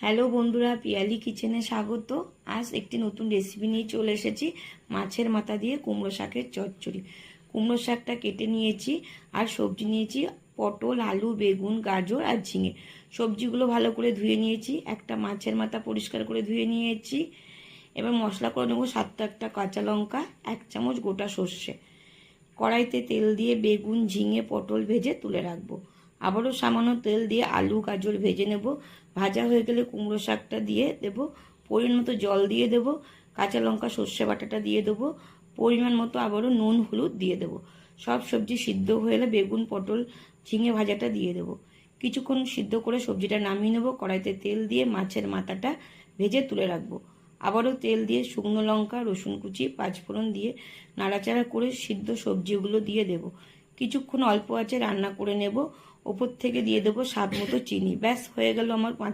Hello বন্ধুরা, পিয়ালি কিচেনে স্বাগত। আজ একটি নতুন রেসিপি নিয়ে চলে এসেছি, মাছের মাথা দিয়ে কুমড়ো শাকের চচ্চড়ি। কুমড়ো শাকটা কেটে নিয়েছি আর সবজি নিয়েছি পটল, আলু, বেগুন, গাজর আর ঝিঙে। সবজিগুলো ভালো করে ধুয়ে নিয়েছি, একটা মাছের মাথা পরিষ্কার করে ধুয়ে নিয়েছি। এবার মশলা করে নেবো 7-8টা কাঁচা লঙ্কা, 1 চামচ গোটা সর্ষে। কড়াইতে তেল দিয়ে বেগুন, ঝিঙে, পটল ভেজে তুলে রাখবো। আবারও সামান্য তেল দিয়ে আলু, গাজর ভেজে নেব। ভাজা হয়ে গেলে কুমড়ো শাকটা দিয়ে দেবো, পরিমাণ মতো জল দিয়ে দেবো, কাঁচা লঙ্কা, সর্ষে বাটাটা দিয়ে দেবো, পরিমাণ মতো আবারও নুন, হলুদ দিয়ে দেবো। সব সবজি সিদ্ধ হয়ে এলে বেগুন, পটল, ঝিঙে ভাজাটা দিয়ে দেবো। কিছুক্ষণ সিদ্ধ করে সবজিটা নামিয়ে নেবো। কড়াইতে তেল দিয়ে মাছের মাথাটা ভেজে তুলে রাখবো। আবারও তেল দিয়ে শুকনো লঙ্কা, রসুন কুচি, 5 ফোড়ন দিয়ে নাড়াচাড়া করে সিদ্ধ সবজিগুলো দিয়ে দেব। কিছুক্ষণ অল্প আঁচে রান্না করে নেব। ওপর থেকে দিয়ে দেবো স্বাদ মতো চিনি। ব্যাস হয়ে গেল আমার